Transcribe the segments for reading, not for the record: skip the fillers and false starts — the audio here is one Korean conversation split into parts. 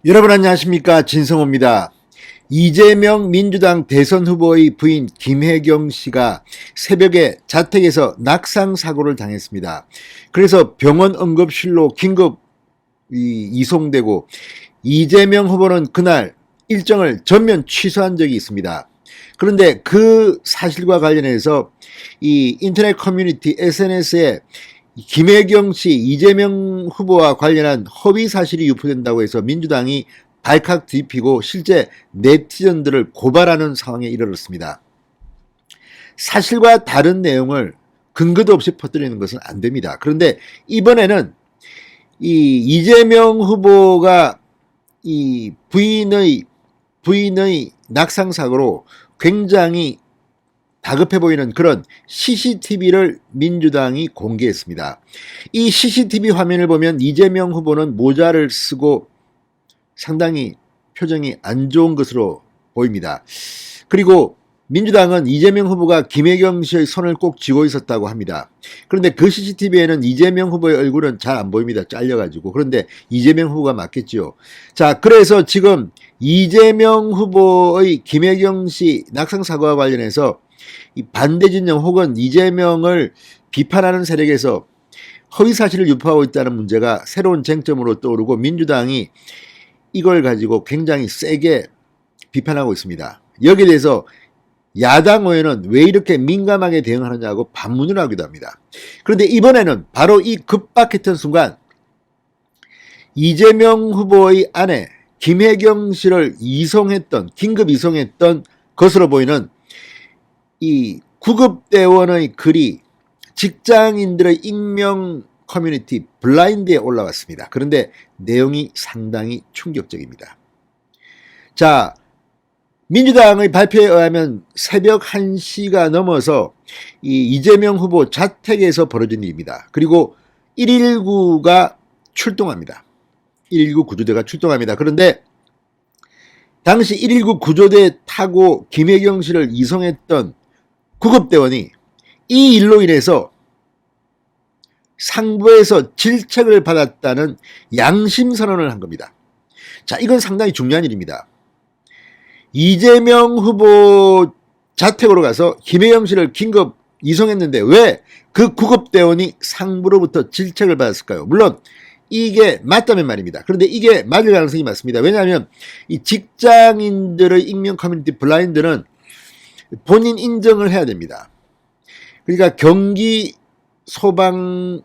여러분 안녕하십니까, 진성호입니다. 이재명 민주당 대선 후보의 부인 김혜경 씨가 새벽에 자택에서 낙상 사고를 당했습니다. 그래서 병원 응급실로 긴급 이송되고 이재명 후보는 그날 일정을 전면 취소한 적이 있습니다. 그런데 그 사실과 관련해서 이 인터넷 커뮤니티 SNS에 김혜경 씨, 이재명 후보와 관련한 허위 사실이 유포된다고 해서 민주당이 발칵 뒤피고 실제 네티즌들을 고발하는 상황에 이르렀습니다. 사실과 다른 내용을 근거도 없이 퍼뜨리는 것은 안 됩니다. 그런데 이번에는 이 이재명 후보가 이 부인의 낙상 사고로 굉장히 다급해 보이는 그런 CCTV를 민주당이 공개했습니다. 이 CCTV 화면을 보면 이재명 후보는 모자를 쓰고 상당히 표정이 안 좋은 것으로 보입니다. 그리고 민주당은 이재명 후보가 김혜경 씨의 손을 꼭 쥐고 있었다고 합니다. 그런데 그 CCTV에는 이재명 후보의 얼굴은 잘 안 보입니다. 잘려가지고. 그런데 이재명 후보가 맞겠지요. 자, 그래서 지금 이재명 후보의 김혜경 씨 낙상 사고와 관련해서 이 반대 진영 혹은 이재명을 비판하는 세력에서 허위 사실을 유포하고 있다는 문제가 새로운 쟁점으로 떠오르고 민주당이 이걸 가지고 굉장히 세게 비판하고 있습니다. 여기에 대해서 야당 의원은 왜 이렇게 민감하게 대응하느냐고 반문을 하기도 합니다. 그런데 이번에는 바로 이 급박했던 순간 이재명 후보의 아내 김혜경 씨를 긴급 이송했던 것으로 보이는 이 구급대원의 글이 직장인들의 익명 커뮤니티 블라인드에 올라왔습니다. 그런데 내용이 상당히 충격적입니다. 자, 민주당의 발표에 의하면 새벽 1시가 넘어서 이 이재명 후보 자택에서 벌어진 일입니다. 그리고 119가 출동합니다. 119 구조대가 출동합니다. 그런데 당시 119 구조대 타고 김혜경 씨를 이송했던 구급대원이 이 일로 인해서 상부에서 질책을 받았다는 양심선언을 한 겁니다. 자, 이건 상당히 중요한 일입니다. 이재명 후보 자택으로 가서 김혜경 씨를 긴급 이송했는데 왜 그 구급대원이 상부로부터 질책을 받았을까요? 물론 이게 맞다면 말입니다. 그런데 이게 맞을 가능성이 많습니다. 왜냐하면 이 직장인들의 익명 커뮤니티 블라인드는 본인 인정을 해야 됩니다. 그러니까 경기 소방본부에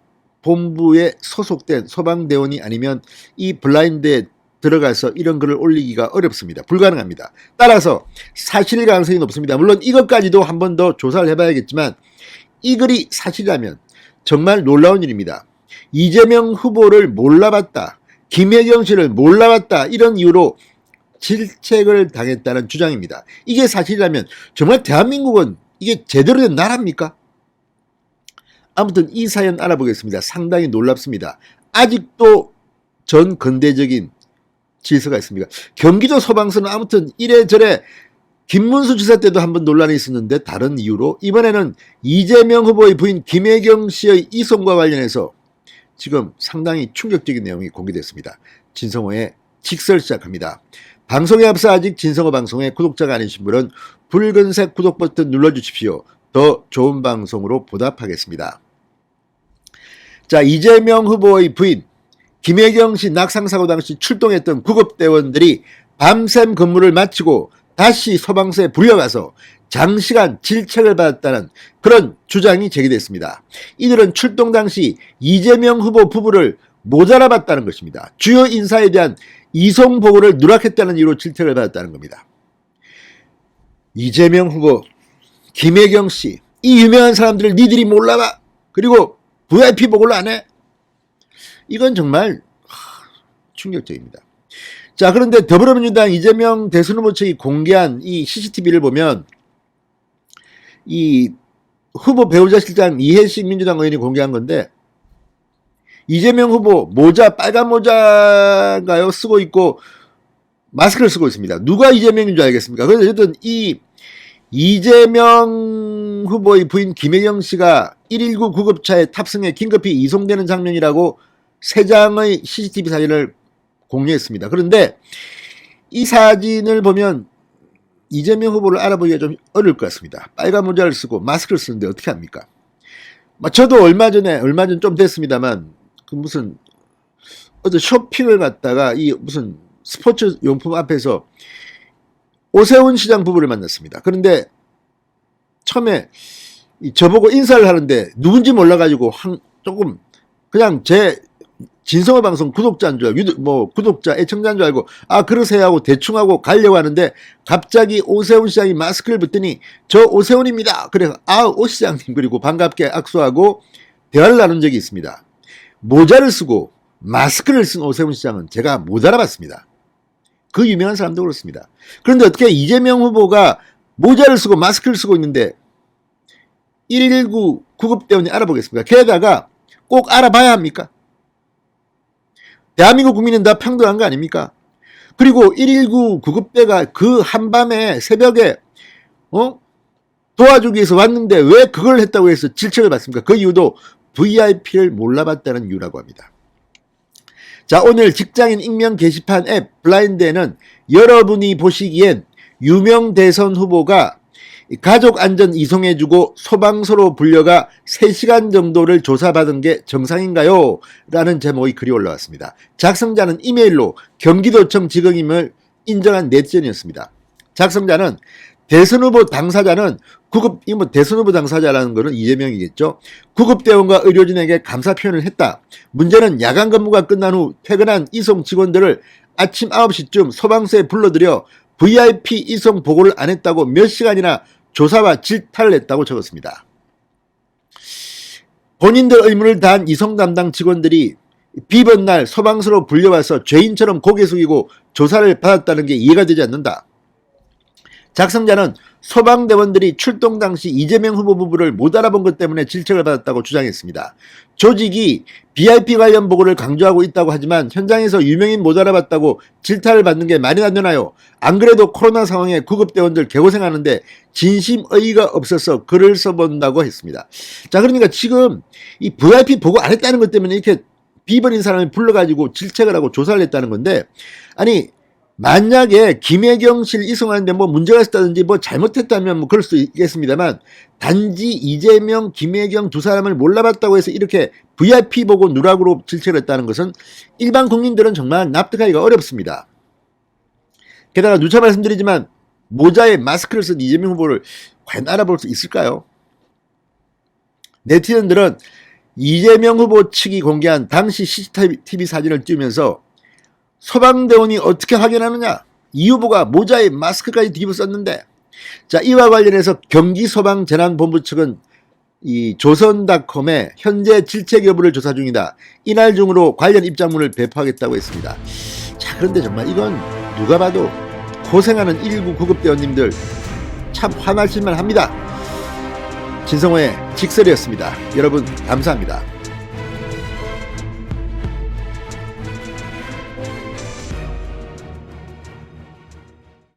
소속된 소방대원이 아니면 이 블라인드에 들어가서 이런 글을 올리기가 어렵습니다. 불가능합니다. 따라서 사실 가능성이 높습니다. 물론 이것까지도 한 번 더 조사를 해봐야겠지만 이 글이 사실이라면 정말 놀라운 일입니다. 이재명 후보를 몰라봤다, 김혜경 씨를 몰라봤다 이런 이유로 질책을 당했다는 주장입니다. 이게 사실이라면 정말 대한민국은 이게 제대로 된 나라입니까? 아무튼 이 사연 알아보겠습니다. 상당히 놀랍습니다. 아직도 전 근대적인 질서가 있습니다. 경기도 소방서는 아무튼 이래저래 김문수 지사 때도 한번 논란이 있었는데 다른 이유로 이번에는 이재명 후보의 부인 김혜경 씨의 이송과 관련해서 지금 상당히 충격적인 내용이 공개됐습니다. 진성호의 직설 시작합니다. 방송에 앞서 아직 진성호 방송의 구독자가 아니신 분은 붉은색 구독 버튼 눌러주십시오. 더 좋은 방송으로 보답하겠습니다. 자, 이재명 후보의 부인 김혜경 씨 낙상사고 당시 출동했던 구급대원들이 밤샘 근무를 마치고 다시 소방서에 불려가서 장시간 질책을 받았다는 그런 주장이 제기됐습니다. 이들은 출동 당시 이재명 후보 부부를 못 알아봤다는 것입니다. 주요 인사에 대한 이송 보고를 누락했다는 이유로 질책을 받았다는 겁니다. 이재명 후보, 김혜경 씨, 이 유명한 사람들을 니들이 몰라봐. 그리고 VIP 보고를 안 해. 이건 정말 충격적입니다. 자, 그런데 더불어민주당 이재명 대선 후보 측이 공개한 이 CCTV를 보면 이 후보 배우자 실장 이해식 민주당 의원이 공개한 건데 이재명 후보 모자, 빨간 모자가요 쓰고 있고 마스크를 쓰고 있습니다. 누가 이재명인 줄 알겠습니까? 그래서 어쨌든 이 이재명 후보의 부인 김혜경 씨가 119 구급차에 탑승해 긴급히 이송되는 장면이라고 3장의 CCTV 사진을 공유했습니다. 그런데 이 사진을 보면 이재명 후보를 알아보기가 좀 어려울 것 같습니다. 빨간 모자를 쓰고 마스크를 쓰는데 어떻게 합니까? 저도 얼마 전 좀 됐습니다만 그 무슨 어제 쇼핑을 갔다가 이 무슨 스포츠 용품 앞에서 오세훈 시장 부부를 만났습니다. 그런데 처음에 저보고 인사를 하는데 누군지 몰라가지고 조금 그냥 제 진성호 방송 구독자인 줄 알고 구독자 애청자인 줄 알고 그러세요 하고 대충 하고 가려고 하는데 갑자기 오세훈 시장이 마스크를 벗더니 저 오세훈입니다. 그래서 오 시장님, 그리고 반갑게 악수하고 대화를 나눈 적이 있습니다. 모자를 쓰고 마스크를 쓴 오세훈 시장은 제가 못 알아봤습니다. 그 유명한 사람도 그렇습니다. 그런데 어떻게 이재명 후보가 모자를 쓰고 마스크를 쓰고 있는데 119 구급대원이 알아보겠습니까? 게다가 꼭 알아봐야 합니까? 대한민국 국민은 다 평등한 거 아닙니까? 그리고 119 구급대가 그 한밤에 새벽에 도와주기 위해서 왔는데 왜 그걸 했다고 해서 질책을 받습니까? 그 이유도 VIP를 몰라봤다는 이유라고 합니다. 자, 오늘 직장인 익명 게시판 앱 블라인드에는 여러분이 보시기엔 유명 대선 후보가 가족 안전 이송해주고 소방서로 불려가 3시간 정도를 조사받은 게 정상인가요? 라는 제목의 글이 올라왔습니다. 작성자는 이메일로 경기도청 직원임을 인정한 네티즌이었습니다. 작성자는 대선 후보 당사자는 대선 후보 당사자라는 것은 이재명이겠죠. 구급대원과 의료진에게 감사 표현을 했다. 문제는 야간 근무가 끝난 후 퇴근한 이송 직원들을 아침 9시쯤 소방서에 불러들여 VIP 이송 보고를 안 했다고 몇 시간이나 조사와 질타를 했다고 적었습니다. 본인들 의무를 다한 이송 담당 직원들이 비번 날 소방서로 불려와서 죄인처럼 고개 숙이고 조사를 받았다는 게 이해가 되지 않는다. 작성자는 소방대원들이 출동 당시 이재명 후보 부부를 못 알아본 것 때문에 질책을 받았다고 주장했습니다. 조직이 VIP 관련 보고를 강조하고 있다고 하지만 현장에서 유명인 못 알아봤다고 질타를 받는 게 말이 안 되나요? 안 그래도 코로나 상황에 구급대원들 개고생하는데 진심의의가 없어서 글을 써본다고 했습니다. 자, 그러니까 지금 이 VIP 보고 안 했다는 것 때문에 이렇게 비번인 사람을 불러가지고 질책을 하고 조사를 했다는 건데, 아니 만약에 김혜경실 이송하는데 문제가 있었다든지 잘못했다면 그럴 수 있겠습니다만, 단지 이재명, 김혜경 두 사람을 몰라봤다고 해서 이렇게 VIP 보고 누락으로 질책을 했다는 것은 일반 국민들은 정말 납득하기가 어렵습니다. 게다가 누차 말씀드리지만 모자에 마스크를 쓴 이재명 후보를 과연 알아볼 수 있을까요? 네티즌들은 이재명 후보 측이 공개한 당시 CCTV 사진을 띄우면서 소방대원이 어떻게 확인하느냐? 이 후보가 모자에 마스크까지 뒤집어 썼는데. 자, 이와 관련해서 경기소방재난본부 측은 이 조선닷컴에 현재 질책 여부를 조사 중이다. 이날 중으로 관련 입장문을 배포하겠다고 했습니다. 자, 그런데 정말 이건 누가 봐도 고생하는 119 구급대원님들 참 화나실만 합니다. 진성호의 직설이었습니다. 여러분 감사합니다.